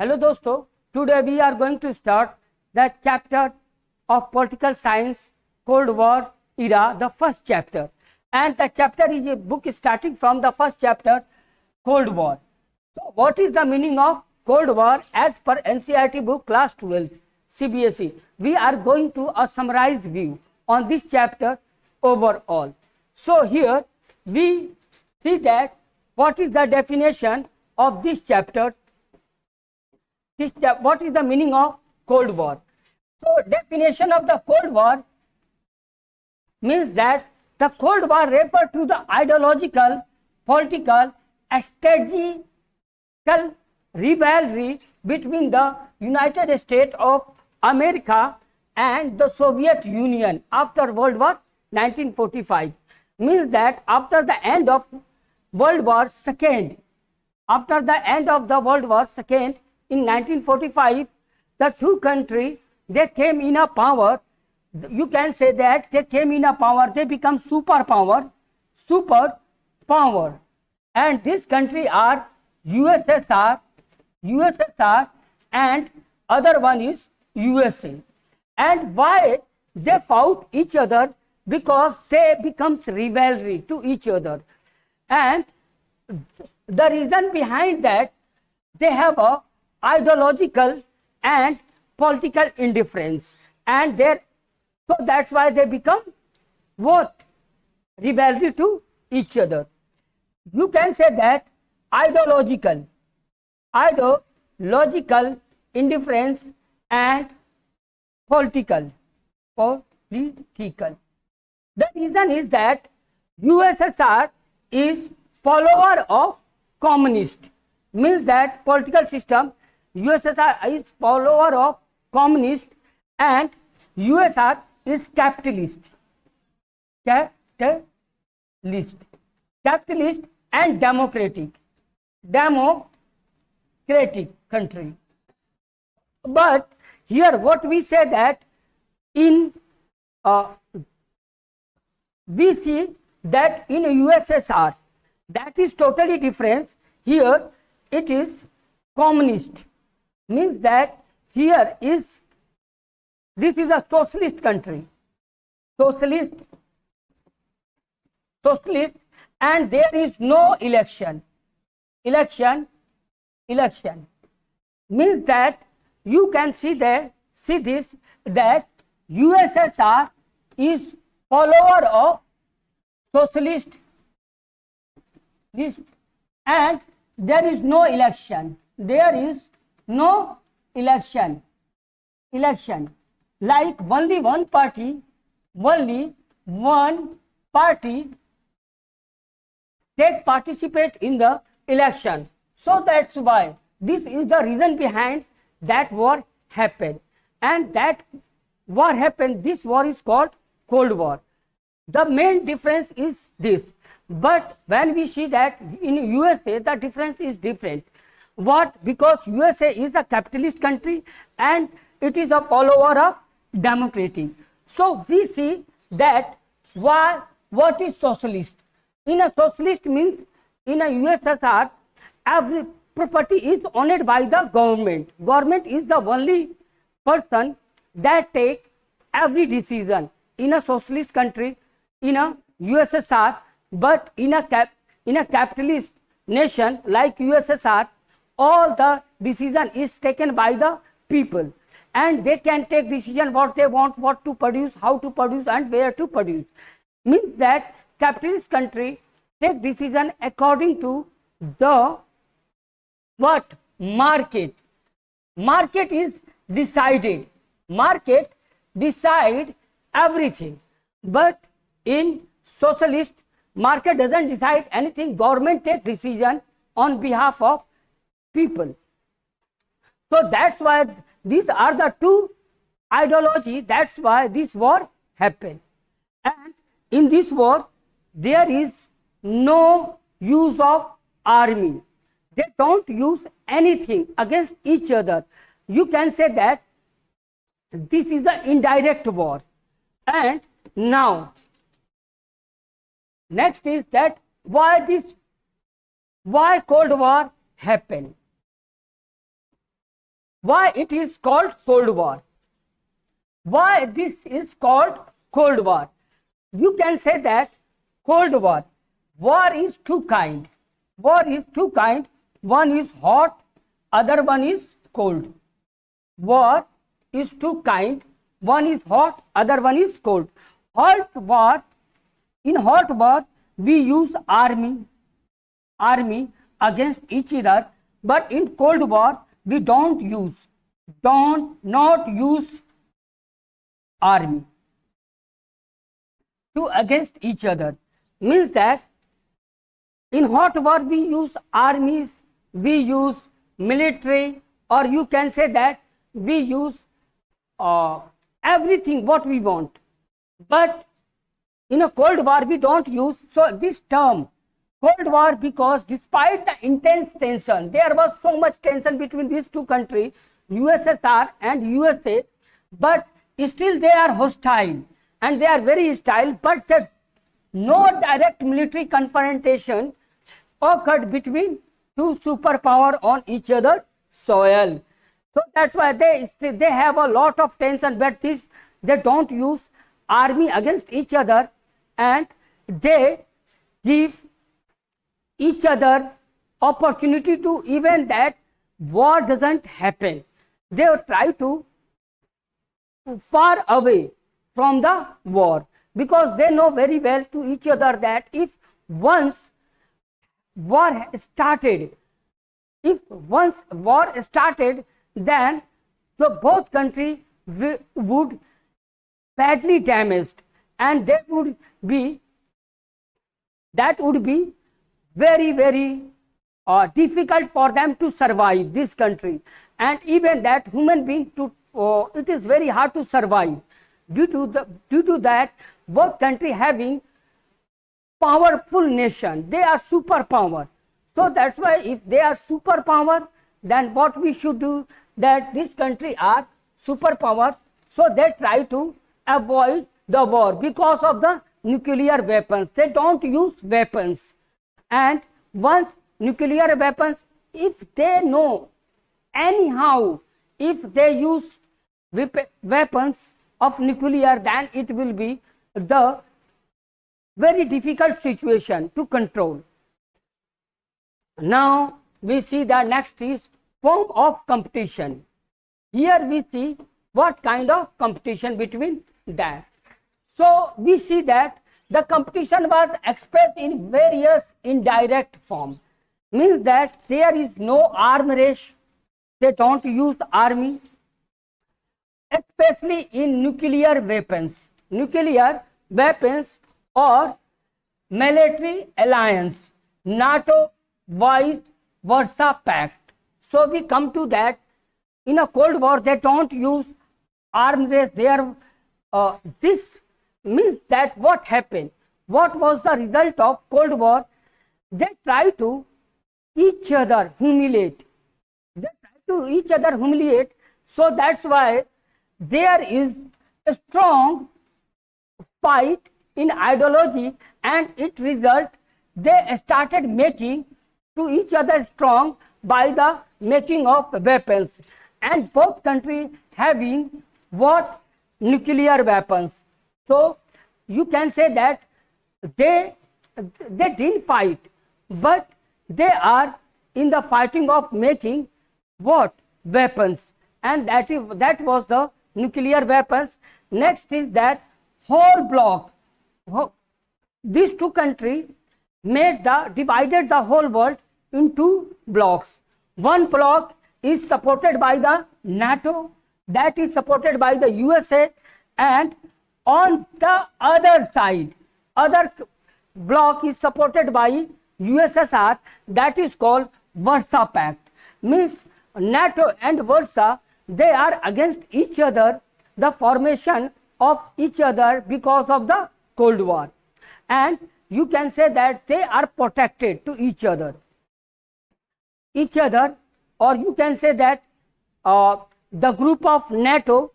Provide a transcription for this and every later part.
Hello दोस्तों, today we are going to start the chapter of political science Cold War era, the first chapter, and the chapter is a book starting from the first chapter Cold War. So what is the meaning of Cold War as per NCERT book class 12 CBSE? We are going to a summarized view on this chapter overall. So here we see that what is the definition of this chapter. What is the meaning of Cold War? So definition of the Cold War means that the Cold War refers to the ideological, political, strategical rivalry between the United States of America and the Soviet Union after World War 1945. Means that after the end of World War II, after the end of the World War II, in 1945, the two countries, they came in a power. You can say that they came in a power, they become superpower, and this country are USSR and other one is USA. And why they fought each other? Because they becomes rivalry to each other, and the reason behind that, they have a ideological and political indifference, and so that's why they become what? Rivalry to each other. You can say that ideological indifference and political. The reason is that USSR is follower of communist, means that political system USSR is follower of communist and USSR is capitalist and democratic country. But here what we say that in we see that in USSR that is totally different. Here it is communist, means that here is, this is a socialist country, socialist, and there is no election, means that you can see this, that USSR is follower of socialist list, and there is no election, like only one party participate in the election. So that's why this is the reason behind that war happened, and that war happened, this war is called Cold War. The main difference is this, but when we see that in USA the difference is different. What? Because USA is a capitalist country and it is a follower of democratic. So we see that what is socialist? In a socialist means in a USSR every property is owned by the government. Government is the only person that take every decision in a socialist country, in a USSR. But in a capitalist nation like USSR, all the decision is taken by the people, and they can take decision what they want, what to produce, how to produce, and where to produce. Means that capitalist country take decision according to the what? Market is decided. Market decide everything, but in socialist, market doesn't decide anything, government take decision on behalf of people. So that's why these are the two ideology, that's why this war happened. And in this war there is no use of army, they don't use anything against each other. You can say that this is an indirect war. And now next is that why Cold War happened. Why it is called Cold War? Why this is called Cold War? You can say that Cold War. War is two kind. War is two kind. One is hot, other one is cold. War is two kind. One is hot, other one is cold. Hot war. In hot war, we use army against each other, but in Cold War we not use army to against each other. Means that in hot war we use armies, we use military, or you can say that we use everything what we want. But in a Cold War we don't use this term Cold War, because despite the intense tension, there was so much tension between these two countries, USSR and USA, but still they are hostile and they are very hostile, but no direct military confrontation occurred between two superpower on each other soil. So that's why they have a lot of tension, but they don't use army against each other, and they give each other opportunity to even that war doesn't happen. They try to far away from the war, because they know very well to each other that if once war started, then both countries would badly damaged, and that would be very, very difficult for them to survive this country, and even that human being it is very hard to survive due to that both country having powerful nation, they are superpower. So that's why if they are superpower, then what we should do, that this country are superpower, so they try to avoid the war because of the nuclear weapons. They don't use weapons, and once nuclear weapons, if they know anyhow, if they use weapons of nuclear, then it will be the very difficult situation to control. Now we see the next is form of competition. Here we see what kind of competition between that. So we see that the competition was expressed in various indirect form. Means that there is no arm race, they don't use army, especially in nuclear weapons or military alliance, NATO vice versa pact. So we come to that in a Cold War they don't use arm race. This means that what happened, what was the result of Cold War? They try to each other humiliate. So that's why there is a strong fight in ideology, and it result they started making to each other strong by the making of weapons, and both countries having what nuclear weapons. So you can say that they didn't fight, but they are in the fighting of making what weapons, and that was the nuclear weapons. Next is that whole block. These two countries divided the whole world into blocks. One block is supported by the NATO, that is supported by the USA, and on the other side, other block is supported by USSR, that is called Warsaw Pact. Means NATO and Warsaw, they are against each other, the formation of each other because of the Cold War, and you can say that they are protected to each other, or you can say that the group of NATO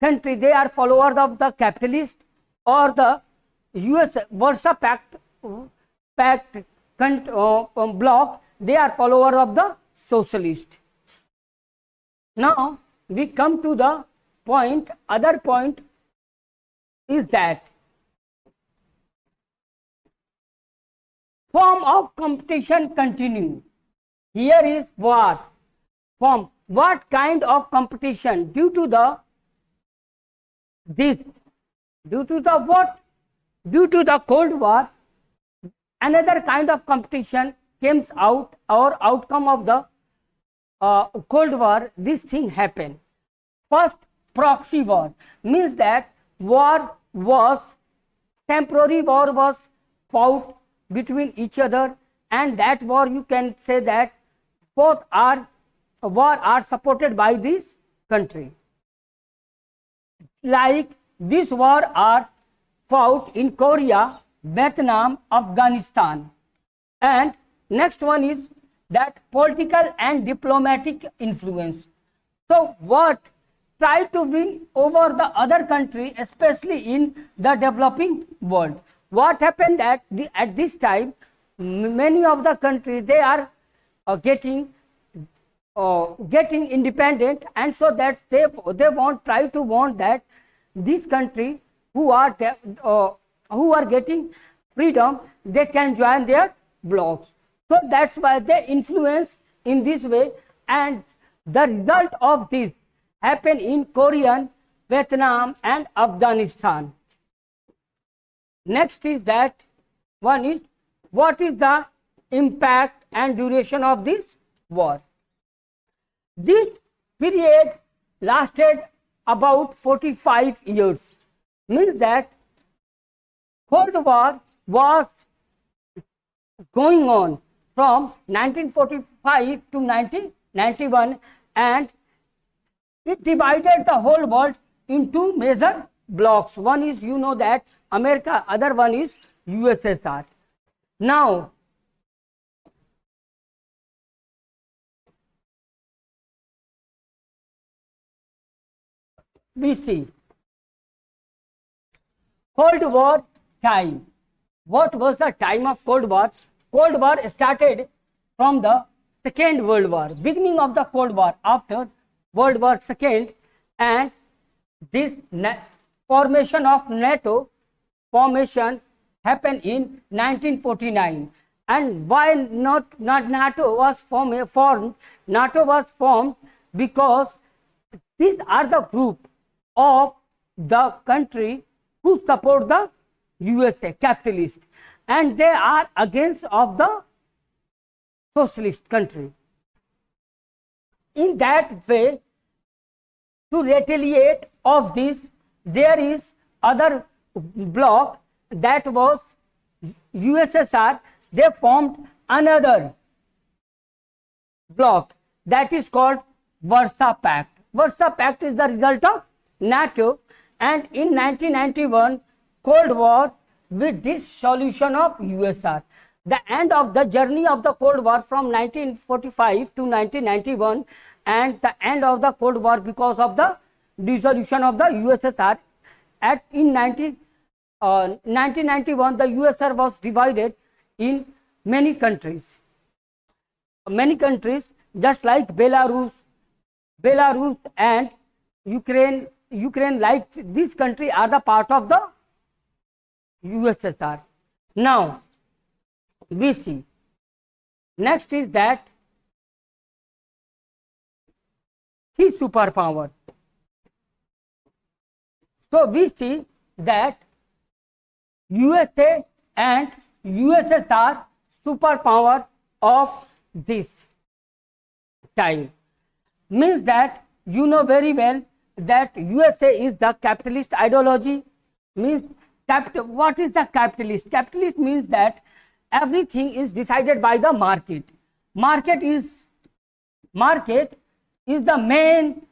country, they are followers of the capitalist, or the US Warsaw Pact block, they are followers of the socialist. Now we come to the point, other point is that form of competition continue. Here is what form, what kind of competition due to the this, due to the what, due to the Cold War, another kind of competition comes out, or outcome of the Cold War, this thing happened. First, proxy war means that war was, temporary war was fought between each other, and that war you can say that both are war are supported by this country. Like this war are fought in Korea, Vietnam, Afghanistan. And next one is that political and diplomatic influence. So what try to win over the other country, especially in the developing world. What happened that at this time, many of the countries, they are getting independent, and so that they try to want that this country who are getting freedom, they can join their blocs. So that's why they influence in this way, and the result of this happened in Korean, Vietnam and Afghanistan. Next is that one is, what is the impact and duration of this war? This period lasted about 45 years, means that Cold War was going on from 1945 to 1991, and it divided the whole world into major blocks. One is, you know, that America, other one is USSR. Now, we see Cold War time. What was the time of Cold War? Cold War started from the Second World War, beginning of the Cold War after World War II, and this formation of NATO formation happened in 1949. And why not NATO was formed? NATO was formed because these are the group of the country who support the USA capitalist, and they are against of the socialist country. In that way, to retaliate of this, there is other bloc, that was USSR. They formed another bloc that is called Warsaw Pact. Warsaw Pact is the result of NATO, and in 1991 Cold War with this solution of USSR. The end of the journey of the Cold War from 1945 to 1991, and the end of the Cold War because of the dissolution of the USSR. In 1991, the USSR was divided in many countries. Many countries, just like Belarus and Ukraine, like this country are the part of the USSR. Now, we see next is that key superpower. So we see that USA and USSR superpower of this time, means that you know very well that USA is the capitalist ideology. Means what is the capitalist? Capitalist means that everything is decided by the market. Market is the main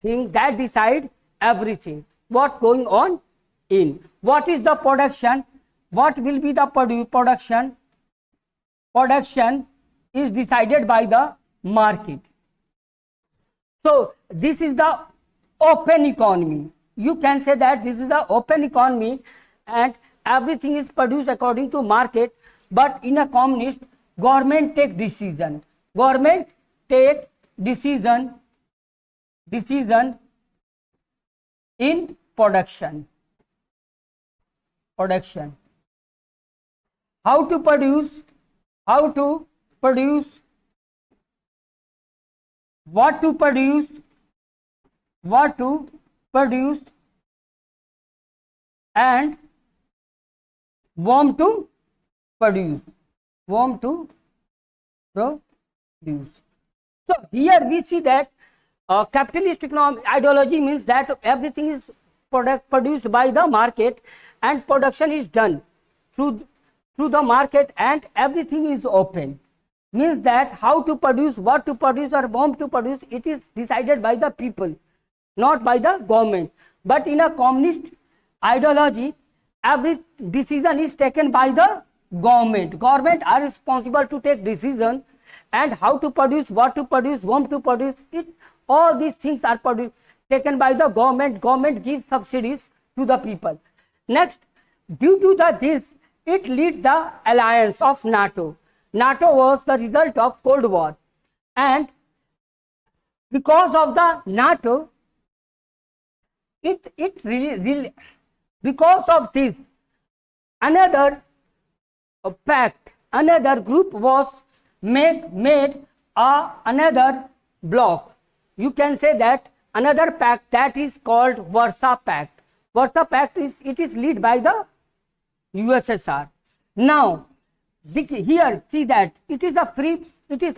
thing that decide everything. What going on in? What is the production? What will be the production? Production is decided by the market. So this is the open economy. You can say that this is the open economy, and everything is produced according to market. But in a communist, government take decision. Government take decision decision in production. How to produce, what to produce, and whom to produce. So here we see that capitalist economic ideology means that everything is produced by the market, and production is done through the market, and everything is open. Means that how to produce, what to produce, or whom to produce, it is decided by the people, not by the government. But in a communist ideology, every decision is taken by the government. Government are responsible to take decision, and how to produce, what to produce, whom to produce, it all these things are taken by the government. Government gives subsidies to the people. Next, due to this, it leads the alliance of NATO. NATO was the result of Cold War, and because of the NATO, because of this, another pact, another group was made another block. You can say that another pact, that is called Warsaw Pact. Warsaw Pact is led by the USSR. Now here see that it is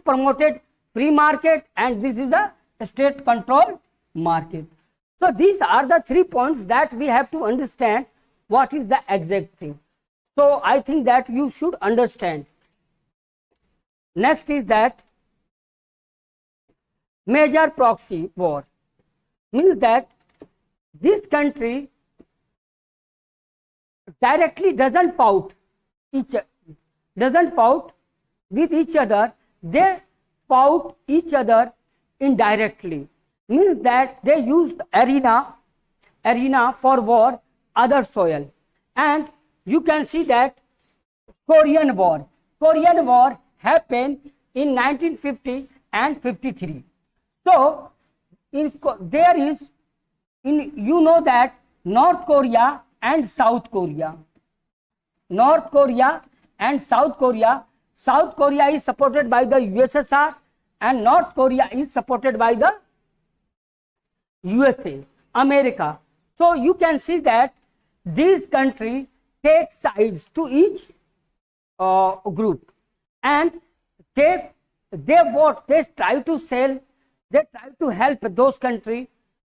promoted free market, and this is a state controlled market. So these are the 3 points that we have to understand what is the exact thing. So I think that you should understand. Next is that major proxy war, means that this country directly doesn't fight with each other, they fought each other indirectly. Means that they used arena for war, other soil. And you can see that Korean War happened in 1950 and 53. So there is, you know that North Korea and South Korea. South Korea is supported by the USSR, and North Korea is supported by the USA, America. So you can see that these countries take sides to each group, and they try to sell, they try to help those countries,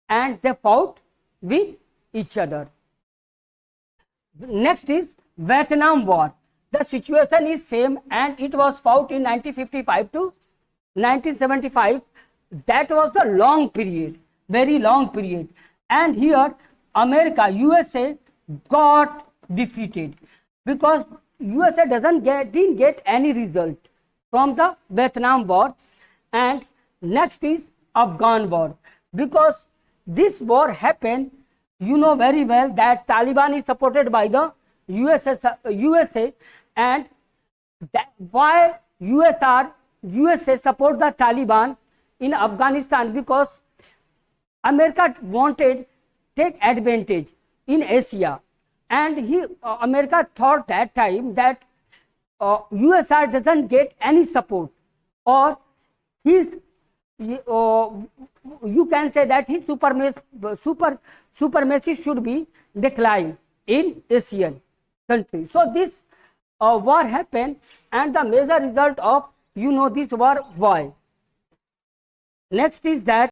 and they fought with each other. Next is Vietnam War. The situation is same, and it was fought in 1955 to 1975. That was the long period, very long period. And here America, USA got defeated, because USA didn't get any result from the Vietnam War. And next is Afghan War, because this war happened, you know very well that Taliban is supported by the USA, and why USA support the Taliban in Afghanistan, because America wanted take advantage in Asia, and America thought that time that USSR doesn't get any support, or you can say that his supremacy should be declined in Asian countries. So this war happened, and the major result of this war why. Next is that